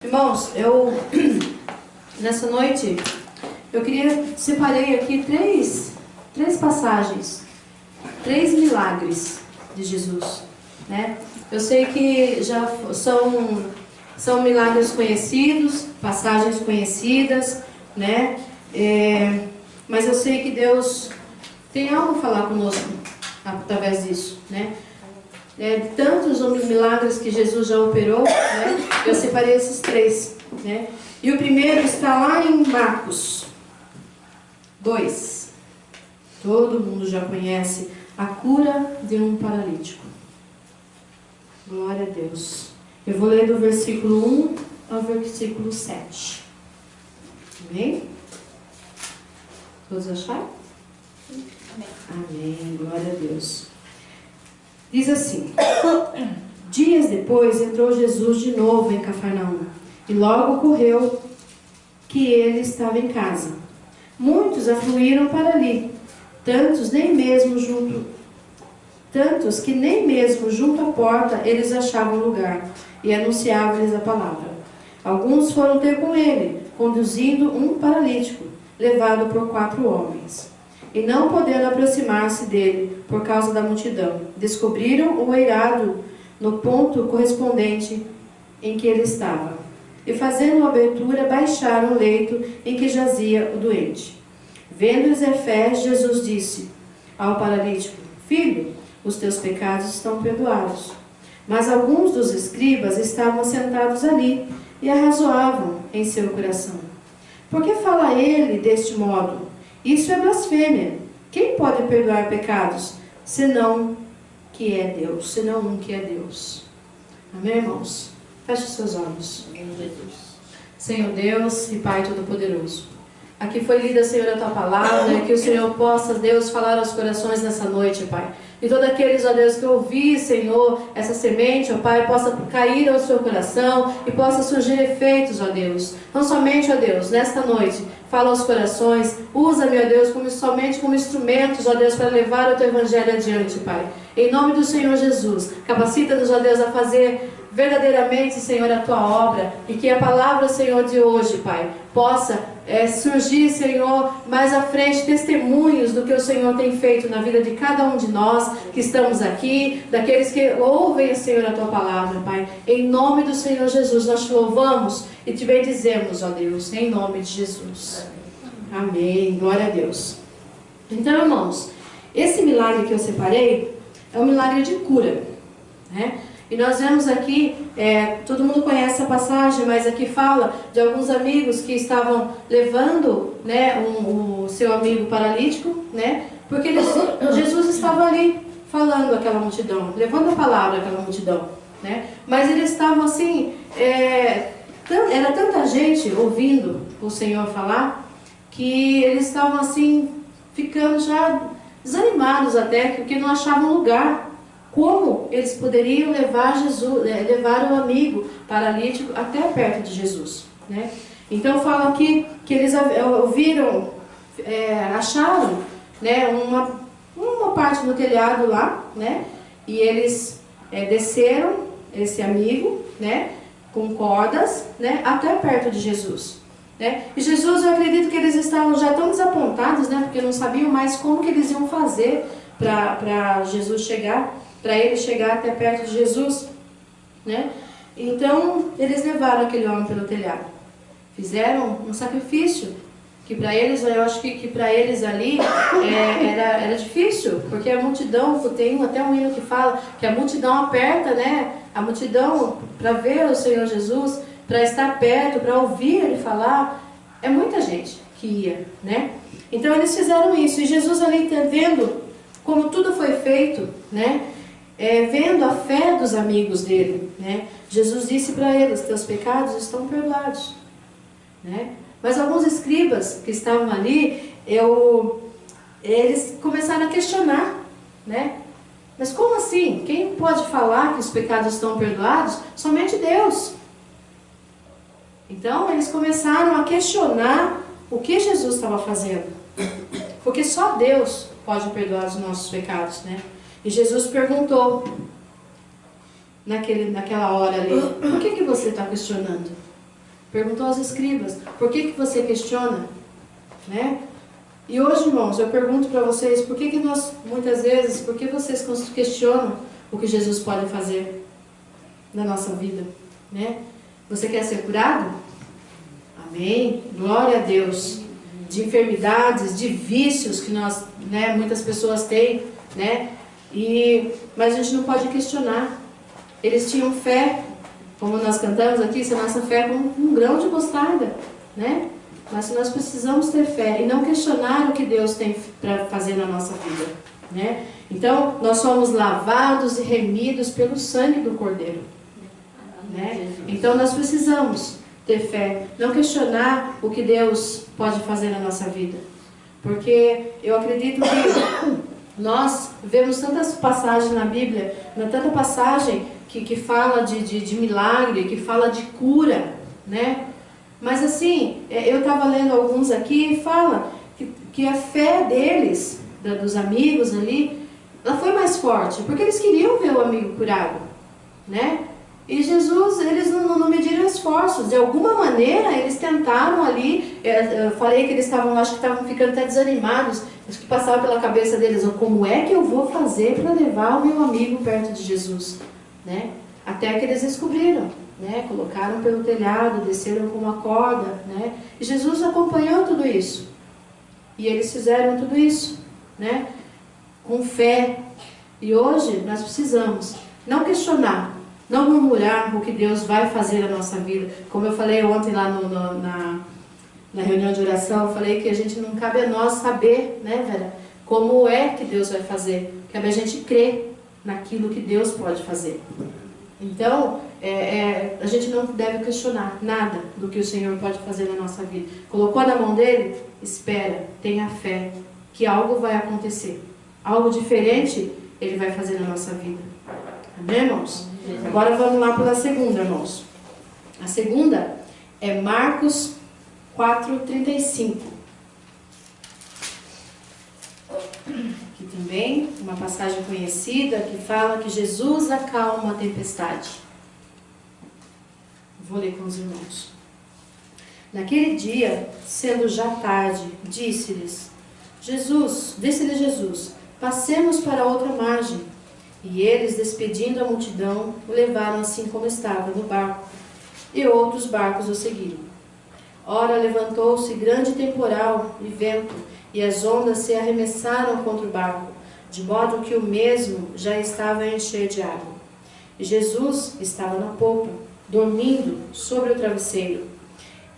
Irmãos, nessa noite, separei aqui três passagens, 3 milagres de Jesus, né? Eu sei que já são milagres conhecidos, passagens conhecidas, né? Mas eu sei que Deus tem algo a falar conosco através disso, né? Tantos milagres que Jesus já operou, né? Eu separei esses 3, né? E o primeiro está lá em Marcos 2. Todo mundo já conhece a cura de um paralítico. Glória a Deus. Eu vou ler do versículo 1 ao versículo 7. Amém? Todos acharam? Amém. Amém. Glória a Deus. Diz assim: dias depois entrou Jesus de novo em Cafarnaum, e logo ocorreu que ele estava em casa. Muitos afluíram para ali, tantos que nem mesmo junto à porta eles achavam lugar, e anunciavam-lhes a palavra. Alguns foram ter com ele, conduzindo um paralítico, levado por 4 homens. E não podendo aproximar-se dele por causa da multidão, descobriram o eirado no ponto correspondente em que ele estava. E fazendo a abertura, baixaram o leito em que jazia o doente. Vendo-lhes a fé, Jesus disse ao paralítico: filho, os teus pecados estão perdoados. Mas alguns dos escribas estavam sentados ali e arrazoavam em seu coração: por que fala ele deste modo? Isso é blasfêmia. Quem pode perdoar pecados, senão um que é Deus? Amém, irmãos? Feche seus olhos. Senhor Deus e Pai Todo-Poderoso, aqui foi lida, Senhor, a Tua palavra, que o Senhor possa, Deus, falar aos corações nessa noite, Pai. E todos aqueles, ó Deus, que ouvir, Senhor, essa semente, ó Pai, possa cair ao seu coração e possa surgir efeitos, ó Deus. Não somente, ó Deus, nesta noite, fala aos corações, usa-me, ó Deus, somente como instrumentos, ó Deus, para levar o Teu Evangelho adiante, Pai. Em nome do Senhor Jesus, capacita-nos, ó Deus, a fazer verdadeiramente, Senhor, a Tua obra, e que a palavra, Senhor, de hoje, Pai, possa surgir, Senhor, mais à frente, testemunhos do que o Senhor tem feito na vida de cada um de nós que estamos aqui, daqueles que ouvem, Senhor, a Tua palavra, Pai. Em nome do Senhor Jesus, nós Te louvamos e Te bendizemos, ó Deus, em nome de Jesus. Amém. Glória a Deus. Então, irmãos, esse milagre que eu separei é um milagre de cura, né? E nós vemos aqui, todo mundo conhece essa passagem, mas aqui fala de alguns amigos que estavam levando, né, o seu amigo paralítico, né, porque Jesus estava ali falando àquela multidão, levando a palavra àquela multidão, né, mas eles estavam assim, era tanta gente ouvindo o Senhor falar, que eles estavam assim, ficando já desanimados até, porque não achavam lugar. Como eles poderiam levar o amigo paralítico até perto de Jesus, né? Então fala aqui que eles ouviram, acharam, né, uma parte do telhado lá, né? E eles desceram esse amigo, né, com cordas, né, até perto de Jesus, né? E Jesus, eu acredito que eles estavam já tão desapontados, né, porque não sabiam mais como que eles iam fazer para Jesus chegar. Para ele chegar até perto de Jesus, né? Então, eles levaram aquele homem pelo telhado. Fizeram um sacrifício, que para eles, eu acho que para eles ali era difícil, porque a multidão, tem até um hino que fala que a multidão aperta, né? A multidão, para ver o Senhor Jesus, para estar perto, para ouvir ele falar, é muita gente que ia, né? Então, eles fizeram isso, e Jesus ali vendo como tudo foi feito, né? Vendo a fé dos amigos dele, né? Jesus disse para eles: teus pecados estão perdoados, né? Mas alguns escribas que estavam ali, eles começaram a questionar, né? Mas como assim? Quem pode falar que os pecados estão perdoados? Somente Deus. Então eles começaram a questionar o que Jesus estava fazendo, porque só Deus pode perdoar os nossos pecados, né? E Jesus perguntou naquela hora ali: por que você está questionando? Perguntou aos escribas, por que você questiona? Né? E hoje, irmãos, eu pergunto para vocês, por que nós, muitas vezes, por que vocês questionam o que Jesus pode fazer na nossa vida? Né? Você quer ser curado? Amém? Glória a Deus. De enfermidades, de vícios que nós, né, muitas pessoas têm, né? Mas a gente não pode questionar. Eles tinham fé, como nós cantamos aqui, se a nossa fé é como um grão de mostarda, né? Mas nós precisamos ter fé e não questionar o que Deus tem para fazer na nossa vida, né? Então, nós somos lavados e remidos pelo sangue do Cordeiro, né? Então, nós precisamos ter fé, não questionar o que Deus pode fazer na nossa vida. Porque eu acredito que nós vemos tantas passagens na Bíblia, tanta passagem que fala de milagre, que fala de cura, né? Mas assim, eu estava lendo alguns aqui e fala que a fé deles, dos amigos ali, ela foi mais forte, porque eles queriam ver o amigo curado, né? E Jesus, eles não mediram esforços. De alguma maneira, eles tentaram ali. Eu falei que eles estavam, acho que estavam ficando até desanimados. Acho que passava pela cabeça deles, como é que eu vou fazer para levar o meu amigo perto de Jesus? Né? Até que eles descobriram, né? Colocaram pelo telhado, desceram com uma corda, né? E Jesus acompanhou tudo isso. E eles fizeram tudo isso, né? Com fé. E hoje nós precisamos não questionar, não murmurar o que Deus vai fazer na nossa vida. Como eu falei ontem lá na reunião de oração, eu falei que a gente não cabe a nós saber, né, Vera, como é que Deus vai fazer. Cabe a gente crer naquilo que Deus pode fazer. Então, a gente não deve questionar nada do que o Senhor pode fazer na nossa vida. Colocou na mão dele? Espera, tenha fé, que algo vai acontecer. Algo diferente ele vai fazer na nossa vida. Amém, irmãos? Agora vamos lá para a segunda, irmãos. A segunda é Marcos 4:35. Aqui também, uma passagem conhecida que fala que Jesus acalma a tempestade. Vou ler com os irmãos. Naquele dia, sendo já tarde, disse-lhes Jesus, passemos para outra margem. E eles, despedindo a multidão, o levaram assim como estava no barco, e outros barcos o seguiram. Ora, levantou-se grande temporal e vento, e as ondas se arremessaram contra o barco, de modo que o mesmo já estava a encher de água. E Jesus estava na popa, dormindo sobre o travesseiro.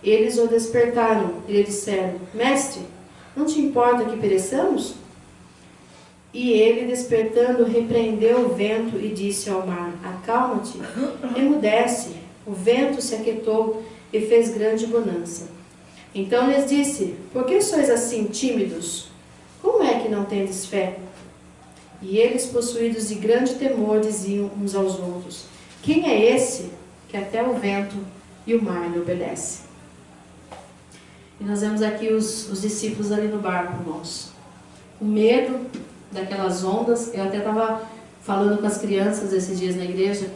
Eles o despertaram e lhe disseram: Mestre, não te importa que pereçamos? E ele, despertando, repreendeu o vento e disse ao mar: Acalma-te, emudece. O vento se aquietou e fez grande bonança. Então lhes disse: Por que sois assim tímidos? Como é que não tendes fé? E eles, possuídos de grande temor, diziam uns aos outros: Quem é esse que até o vento e o mar lhe obedecem? E nós vemos aqui os discípulos ali no barco, irmãos, com medo daquelas ondas. Eu até estava falando com as crianças esses dias na igreja,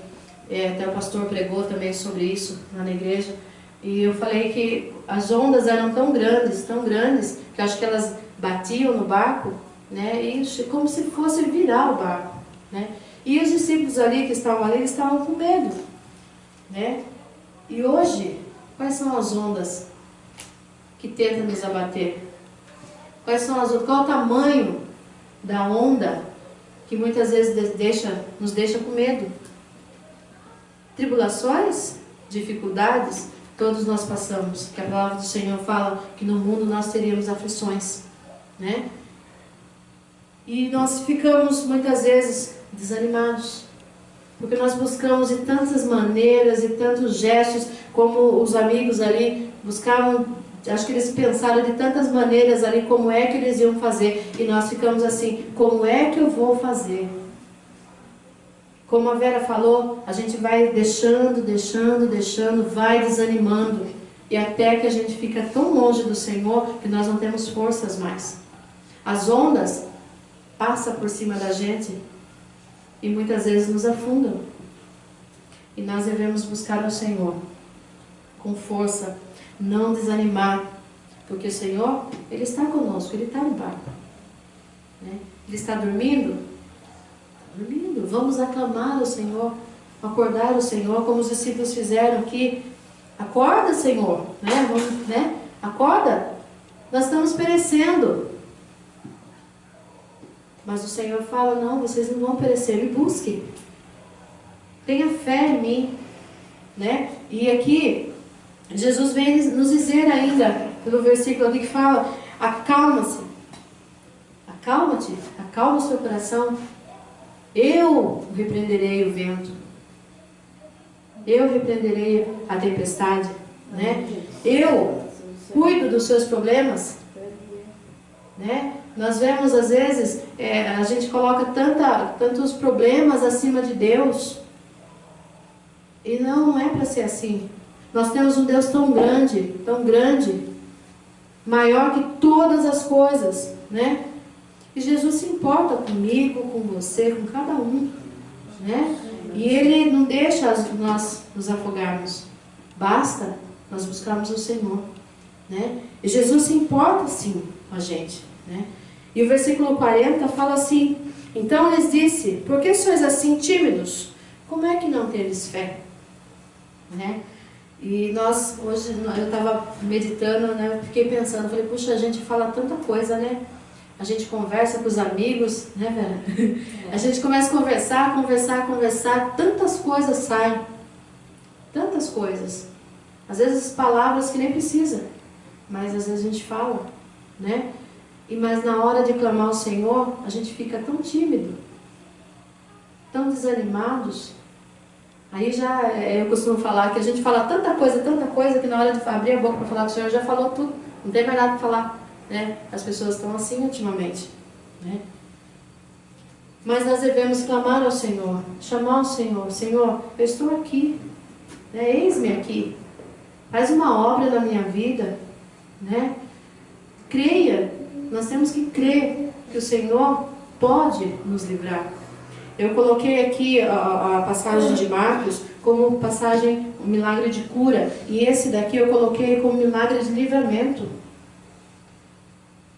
até o pastor pregou também sobre isso lá na igreja, e eu falei que as ondas eram tão grandes, que eu acho que elas batiam no barco, né, e como se fosse virar o barco, né, e os discípulos ali que estavam ali, eles estavam com medo, né, e hoje, quais são as ondas que tentam nos abater? Qual o tamanho da onda que muitas vezes nos deixa com medo? Tribulações, dificuldades, todos nós passamos. Que a palavra do Senhor fala que no mundo nós teríamos aflições, né? E nós ficamos muitas vezes desanimados, porque nós buscamos de tantas maneiras e tantos gestos, como os amigos ali buscavam. Acho que eles pensaram de tantas maneiras ali como é que eles iam fazer. E nós ficamos assim, como é que eu vou fazer? Como a Vera falou, a gente vai deixando, vai desanimando. E até que a gente fica tão longe do Senhor que nós não temos forças mais. As ondas passam por cima da gente e muitas vezes nos afundam. E nós devemos buscar o Senhor. com força, não desanimar, porque o Senhor, Ele está conosco, Ele está no barco. Né? Ele está dormindo? Está dormindo. Vamos aclamar o Senhor, acordar o Senhor, como os discípulos fizeram aqui. Acorda, Senhor, né? Vamos, né? Acorda, nós estamos perecendo. Mas o Senhor fala, não, vocês não vão perecer, me busquem. Tenha fé em mim, né? E aqui, Jesus vem nos dizer ainda, pelo versículo aqui que fala, acalma-se, acalma-te, acalma o seu coração, eu repreenderei o vento, eu repreenderei a tempestade, né? Eu cuido dos seus problemas, né? Nós vemos às vezes, a gente coloca tantos problemas acima de Deus, e não é para ser assim. Nós temos um Deus tão grande, maior que todas as coisas, né? E Jesus se importa comigo, com você, com cada um, né? E Ele não deixa nós nos afogarmos. Basta nós buscarmos o Senhor, né? E Jesus se importa sim com a gente, né? E o versículo 40 fala assim: então lhes disse, por que sois assim tímidos? Como é que não tendes fé? Né? E nós, hoje, eu estava meditando, né? Fiquei pensando, falei, puxa, a gente fala tanta coisa, né? A gente conversa com os amigos, né, Vera? A gente começa a conversar, tantas coisas saem. Tantas coisas. Às vezes palavras que nem precisa, mas às vezes a gente fala, né? Mas na hora de clamar ao Senhor, a gente fica tão tímido, tão desanimados. Aí eu costumo falar que a gente fala tanta coisa, que na hora de abrir a boca para falar com o Senhor, já falou tudo, não tem mais nada para falar, né? As pessoas estão assim ultimamente, né? Mas nós devemos clamar ao Senhor, chamar o Senhor: Senhor, eu estou aqui, né? Eis-me aqui, faz uma obra na minha vida, né? Creia, nós temos que crer que o Senhor pode nos livrar. Eu coloquei aqui a passagem de Marcos como passagem, um milagre de cura. E esse daqui eu coloquei como milagre de livramento.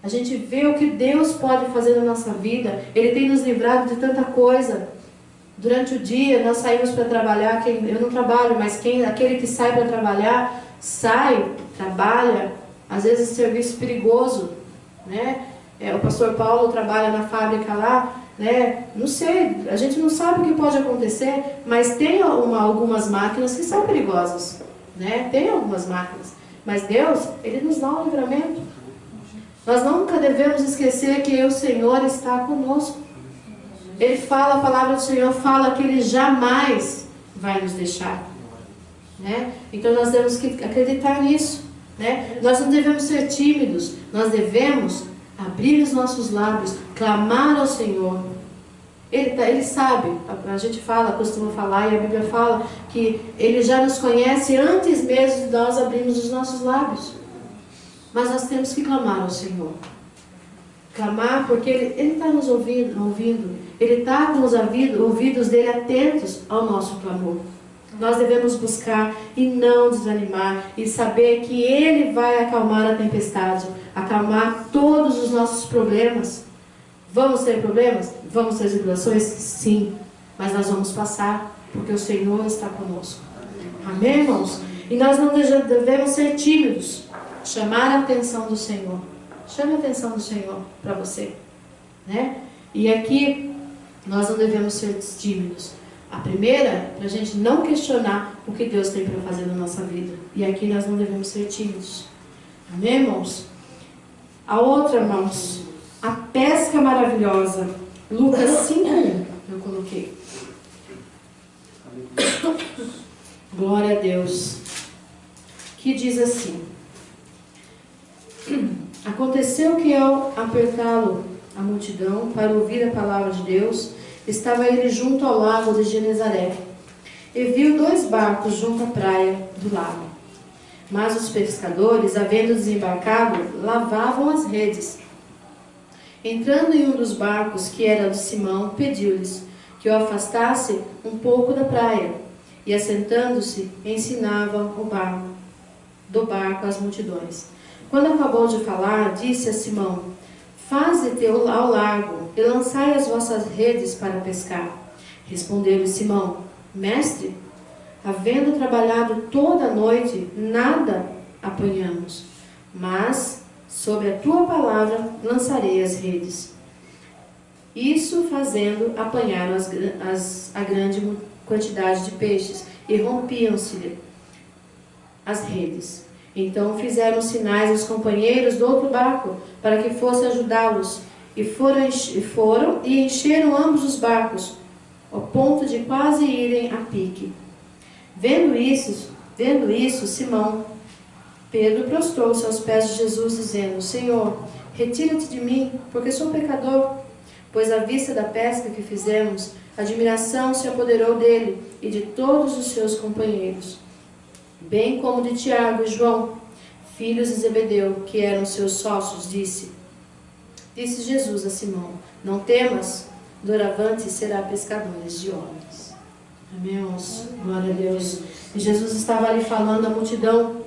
A gente vê o que Deus pode fazer na nossa vida. Ele tem nos livrado de tanta coisa. Durante o dia nós saímos para trabalhar. Eu não trabalho, mas aquele que sai para trabalhar, trabalha. Às vezes serviço perigoso, né? O pastor Paulo trabalha na fábrica lá. Né? Não sei, a gente não sabe o que pode acontecer, mas tem algumas máquinas que são perigosas, né? Tem algumas máquinas, mas Deus, Ele nos dá um livramento. Nós nunca devemos esquecer que o Senhor está conosco. Ele fala, a palavra do Senhor fala que Ele jamais vai nos deixar, né? Então nós temos que acreditar nisso, né? Nós não devemos ser tímidos, nós devemos abrir os nossos lábios, clamar ao Senhor. Ele sabe, a gente costuma falar, e a Bíblia fala que Ele já nos conhece antes mesmo de nós abrirmos os nossos lábios. Mas nós temos que clamar ao Senhor. Clamar porque Ele está nos ouvindo. Ele está com os ouvidos dele atentos ao nosso clamor. Nós devemos buscar e não desanimar, e saber que Ele vai acalmar a tempestade, acalmar todos os nossos problemas. Vamos ter problemas? Vamos ter tribulações? Sim, mas nós vamos passar, porque o Senhor está conosco. Amém, irmãos? E nós não devemos ser tímidos, chamar a atenção do Senhor. Chame a atenção do Senhor para você, né? E aqui, nós não devemos ser tímidos. A primeira, para a gente não questionar o que Deus tem para fazer na nossa vida. E aqui nós não devemos ser tímidos. Amém, irmãos? A outra, irmãos, a pesca maravilhosa. Lucas 5:1, eu coloquei. Glória a Deus. Que diz assim: aconteceu que ao apertá-lo a multidão para ouvir a palavra de Deus, estava ele junto ao lago de Genezaré, e viu 2 barcos junto à praia do lago. Mas os pescadores, havendo desembarcado, lavavam as redes. Entrando em um dos barcos, que era de Simão, pediu-lhes que o afastasse um pouco da praia, e assentando-se, ensinava o barco. do barco às multidões. Quando acabou de falar, disse a Simão: Faze-te ao largo e lançai as vossas redes para pescar. Respondeu-lhe Simão: Mestre, havendo trabalhado toda a noite, nada apanhamos, mas sobre a tua palavra lançarei as redes. Isso fazendo, apanharam a grande quantidade de peixes e rompiam-se as redes. Então fizeram sinais aos companheiros do outro barco para que fosse ajudá-los, e foram e encheram ambos os barcos, ao ponto de quase irem a pique. Vendo isso, Simão Pedro prostrou-se aos pés de Jesus, dizendo: Senhor, retira-te de mim, porque sou pecador. Pois à vista da pesca que fizemos, admiração se apoderou dele e de todos os seus companheiros, bem como de Tiago e João, filhos de Zebedeu, que eram seus sócios. Disse Jesus a Simão: Não temas, doravante será pescadores de homens. Amém, irmãos? Glória a Deus. E Jesus estava ali falando à multidão,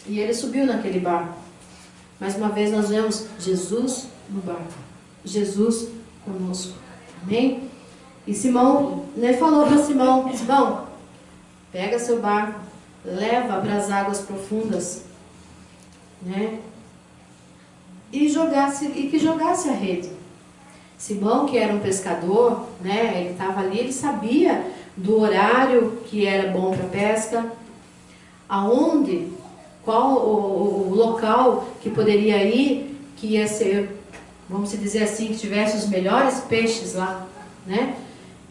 e ele subiu naquele barco. Mais uma vez nós vemos Jesus no barco, Jesus conosco. Amém? E Simão, falou para Simão: Simão, pega seu barco, leva para as águas profundas, e que jogasse a rede. Simão, que era um pescador, ele estava ali, ele sabia do horário que era bom para pesca, qual o local que poderia ir, que ia ser, vamos dizer assim, que tivesse os melhores peixes lá,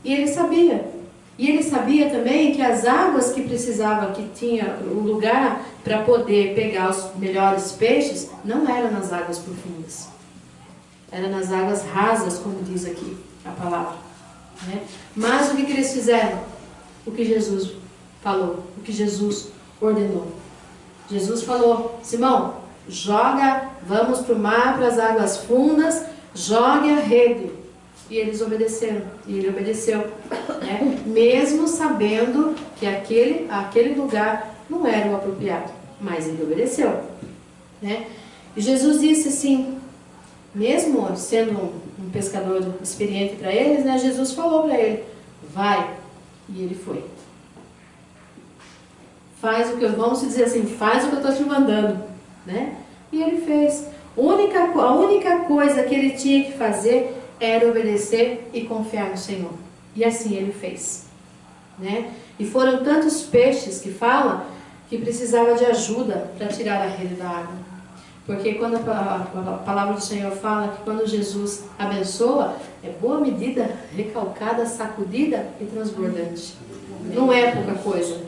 E ele sabia. E ele sabia também que as águas que precisava, que tinha o lugar para poder pegar os melhores peixes, não eram nas águas profundas. Era nas águas rasas, como diz aqui a palavra. Mas o que eles fizeram? O que Jesus falou, o que Jesus ordenou. Jesus falou: Simão, vamos para o mar, para as águas fundas, jogue a rede. E eles obedeceram, e ele obedeceu, mesmo sabendo que aquele lugar não era o apropriado, mas ele obedeceu, E Jesus disse assim, mesmo sendo um pescador experiente para eles, Jesus falou para ele: vai, e ele foi. Vamos dizer assim, faz o que eu estou te mandando, E ele fez. A única coisa que ele tinha que fazer era obedecer e confiar no Senhor. E assim ele fez. E foram tantos peixes que fala que precisava de ajuda para tirar a rede da água. Porque quando a palavra do Senhor fala que quando Jesus abençoa, é boa medida, recalcada, sacudida e transbordante. Não é pouca coisa.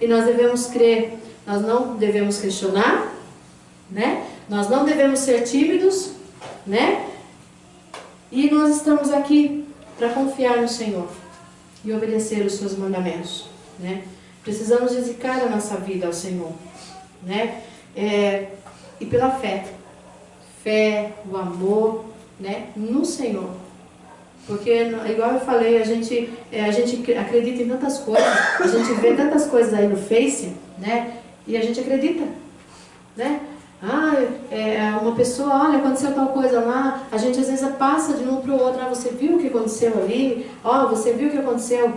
E nós devemos crer, nós não devemos questionar, nós não devemos ser tímidos, E nós estamos aqui para confiar no Senhor e obedecer os seus mandamentos, Precisamos dedicar a nossa vida ao Senhor, E pela fé, o amor, no Senhor. Porque, igual eu falei, a gente acredita em tantas coisas, a gente vê tantas coisas aí no Face, E a gente acredita, uma pessoa, olha, aconteceu tal coisa lá, a gente às vezes passa de um para o outro: você viu o que aconteceu ali? Você viu o que aconteceu?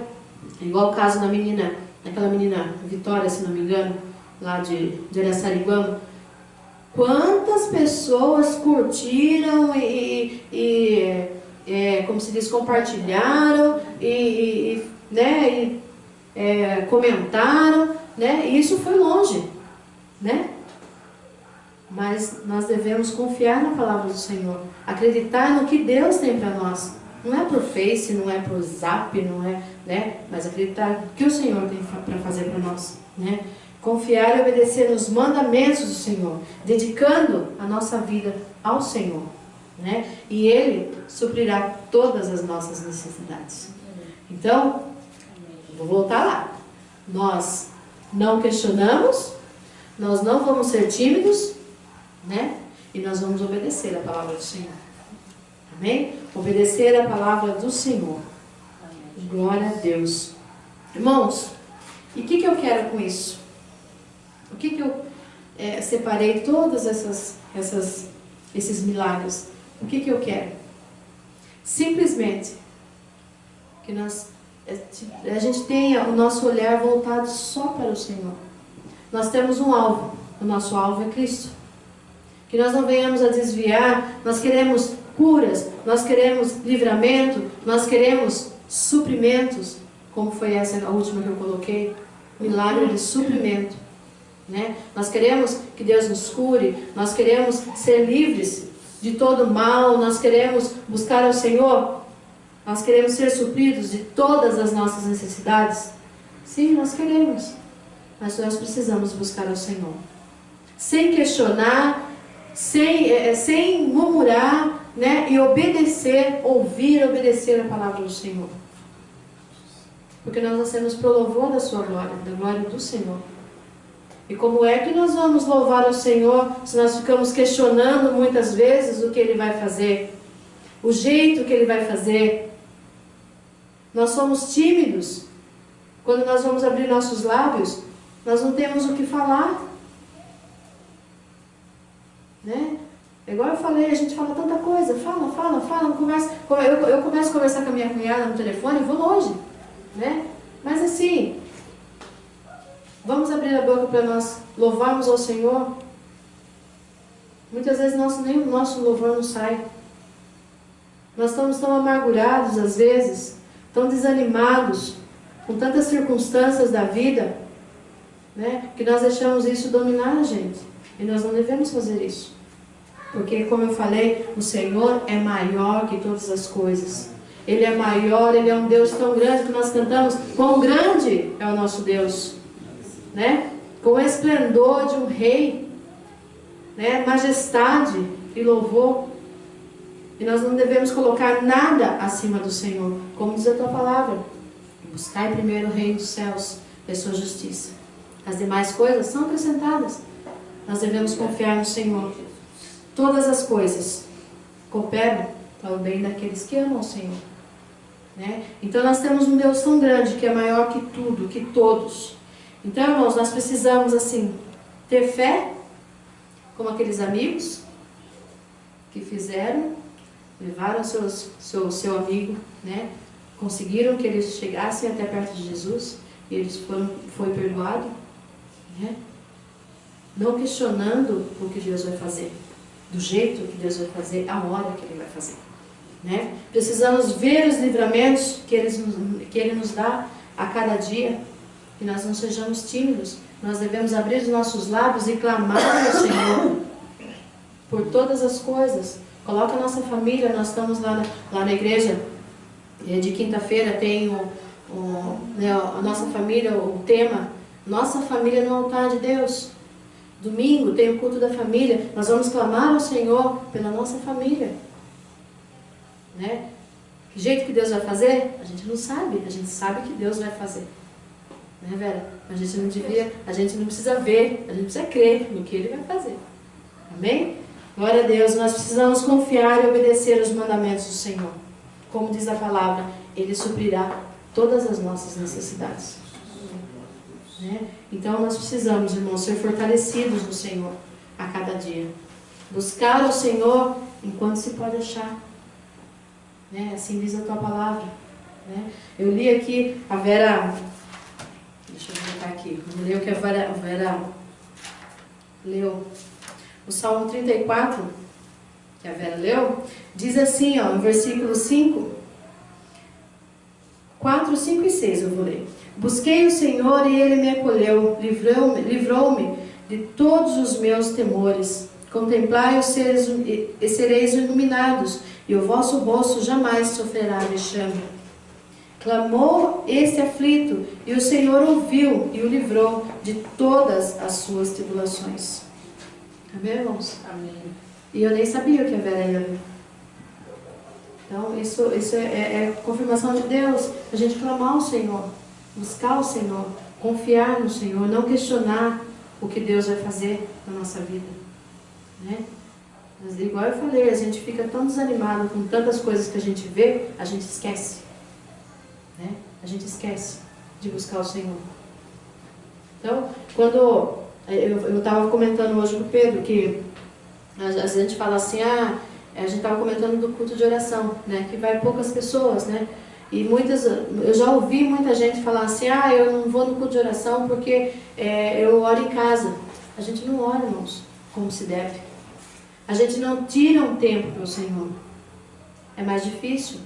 Igual o caso daquela menina Vitória, se não me engano, lá de Araçariguama. Quantas pessoas curtiram como se diz, compartilharam comentaram, E isso foi longe, Mas nós devemos confiar na palavra do Senhor, acreditar no que Deus tem para nós. Não é por Face, não é por Zap, não é, mas acreditar no que o Senhor tem para fazer para nós, Confiar e obedecer nos mandamentos do Senhor, dedicando a nossa vida ao Senhor, E Ele suprirá todas as nossas necessidades. Então, vou voltar lá. Nós não questionamos, nós não vamos ser tímidos, E nós vamos obedecer a palavra do Senhor. Amém? Obedecer a palavra do Senhor. Glória a Deus. Irmãos, e o que eu quero com isso? O que eu separei todos esses milagres. O que eu quero? Simplesmente que a gente tenha o nosso olhar voltado só para o Senhor. Nós temos um alvo. O nosso alvo é Cristo. Que nós não venhamos a desviar. Nós queremos curas, nós queremos livramento, nós queremos suprimentos, como foi essa a última que eu coloquei, milagre de suprimento, né? Nós queremos que Deus nos cure, nós queremos ser livres de todo mal, nós queremos buscar ao Senhor, nós queremos ser supridos de todas as nossas necessidades. Sim, nós queremos, mas nós precisamos buscar ao Senhor, sem questionar, sem murmurar, né? E obedecer, obedecer a palavra do Senhor. Porque nós nascemos para o louvor da sua glória, da glória do Senhor. E como é que nós vamos louvar ao Senhor se nós ficamos questionando muitas vezes o que Ele vai fazer? O jeito que Ele vai fazer? Nós somos tímidos. Quando nós vamos abrir nossos lábios, nós não temos o que falar. Né? Igual eu falei, a gente fala tanta coisa, fala, conversa. Eu começo a conversar com a minha cunhada no telefone e vou longe, né? Mas assim, vamos abrir a boca para nós louvarmos ao Senhor. Muitas vezes nem o nosso louvor não sai. Nós estamos tão amargurados às vezes, tão desanimados, com tantas circunstâncias da vida, né? Que nós deixamos isso dominar a gente. E nós não devemos fazer isso. Porque, como eu falei, o Senhor é maior que todas as coisas. Ele é maior, Ele é um Deus tão grande que nós cantamos, quão grande é o nosso Deus, né? Com o esplendor de um rei, né? Majestade e louvor. E nós não devemos colocar nada acima do Senhor, como diz a tua palavra. Buscai primeiro o reino dos céus e a sua justiça. As demais coisas são acrescentadas. Nós devemos confiar no Senhor. Todas as coisas cooperam para o bem daqueles que amam o Senhor, né? Então nós temos um Deus tão grande que é maior que tudo, que todos. Então, irmãos, nós precisamos assim ter fé, como aqueles amigos que levaram seu amigo, né? Conseguiram que eles chegassem até perto de Jesus e eles foi perdoado, né? Não questionando o que Deus vai fazer, do jeito que Deus vai fazer, a hora que Ele vai fazer, né? Precisamos ver os livramentos que Ele nos dá a cada dia, que nós não sejamos tímidos. Nós devemos abrir os nossos lábios e clamar ao Senhor por todas as coisas. Coloca a nossa família. Nós estamos lá na igreja, de quinta-feira tem a nossa família, o tema Nossa Família no Altar de Deus. Domingo tem o culto da família. Nós vamos clamar ao Senhor pela nossa família, né? Que jeito que Deus vai fazer? A gente não sabe. A gente sabe que Deus vai fazer, né, Vera? A gente não precisa ver, a gente precisa crer no que Ele vai fazer. Amém? Glória a Deus. Nós precisamos confiar e obedecer os mandamentos do Senhor. Como diz a palavra, Ele suprirá todas as nossas necessidades, né? Então nós precisamos, irmãos, ser fortalecidos no Senhor a cada dia. Buscar o Senhor enquanto se pode achar, né? Assim diz a tua palavra, né? Eu li aqui a Vera, deixa eu botar aqui, vamos ler o que a Vera leu. O Salmo 34, que a Vera leu, diz assim, no versículo 5, 4, 5 e 6 eu vou ler. Busquei o Senhor e Ele me acolheu, livrou-me de todos os meus temores. Contemplai os seres e sereis iluminados, e o vosso rosto jamais sofrerá vexame. Clamou este aflito, e o Senhor ouviu e o livrou de todas as suas tribulações. Amém, irmãos? Amém. E eu nem sabia o que a Vera ia ler. Então, isso é confirmação de Deus. A gente clamar ao Senhor, buscar o Senhor, confiar no Senhor, não questionar o que Deus vai fazer na nossa vida, né? Mas, igual eu falei, a gente fica tão desanimado com tantas coisas que a gente vê, a gente esquece, né? A gente esquece de buscar o Senhor. Então, quando Eu estava comentando hoje com o Pedro que a gente fala assim, a gente estava comentando do culto de oração, né? Que vai poucas pessoas, né? E eu já ouvi muita gente falar assim, eu não vou no culto de oração porque eu oro em casa. A gente não ora, irmãos, como se deve. A gente não tira um tempo para o Senhor. É mais difícil.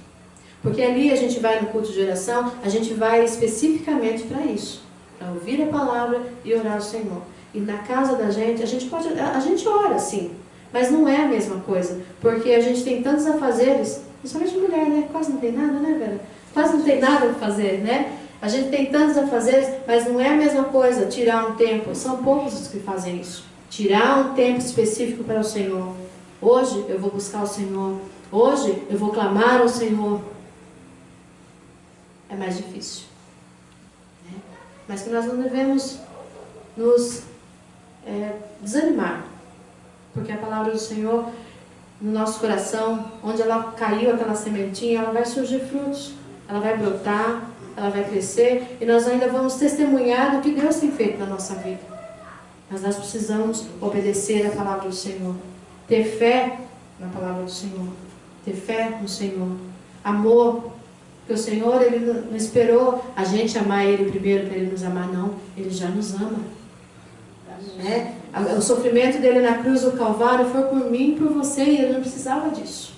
Porque ali a gente vai no culto de oração, a gente vai especificamente para isso. Para ouvir a palavra e orar ao Senhor. E na casa da gente, a gente ora sim. Mas não é a mesma coisa. Porque a gente tem tantos afazeres, principalmente mulher, né? Quase não tem nada, né, Vera? Quase não tem nada para fazer, né? A gente tem tantos afazeres, mas não é a mesma coisa tirar um tempo. São poucos os que fazem isso. Tirar um tempo específico para o Senhor. Hoje eu vou buscar o Senhor. Hoje eu vou clamar ao Senhor. É mais difícil. Né? Mas que nós não devemos nos desanimar. Porque a palavra do Senhor, no nosso coração, onde ela caiu, aquela sementinha, ela vai surgir frutos. Ela vai brotar, ela vai crescer. E nós ainda vamos testemunhar do que Deus tem feito na nossa vida. Mas nós precisamos obedecer a palavra do Senhor. Ter fé na palavra do Senhor. Ter fé no Senhor. Amor. Porque o Senhor, Ele não esperou a gente amar Ele primeiro para Ele nos amar, não. Ele já nos ama. O sofrimento dele na cruz do Calvário foi por mim e por você, e Ele não precisava disso.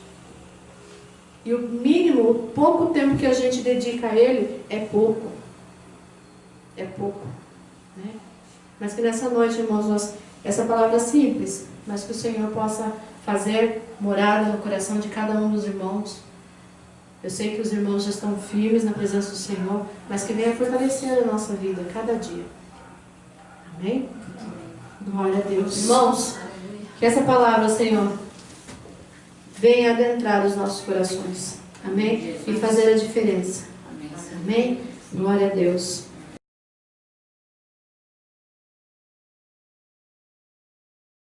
E o mínimo, o pouco tempo que a gente dedica a Ele é pouco. É pouco. Né? Mas que nessa noite, irmãos, essa palavra simples, mas que o Senhor possa fazer morada no coração de cada um dos irmãos. Eu sei que os irmãos já estão firmes na presença do Senhor, mas que venha fortalecer a nossa vida cada dia. Amém? Glória a Deus. Irmãos, que essa palavra, Senhor, venha adentrar os nossos corações. Amém? E fazer a diferença. Amém? Glória a Deus.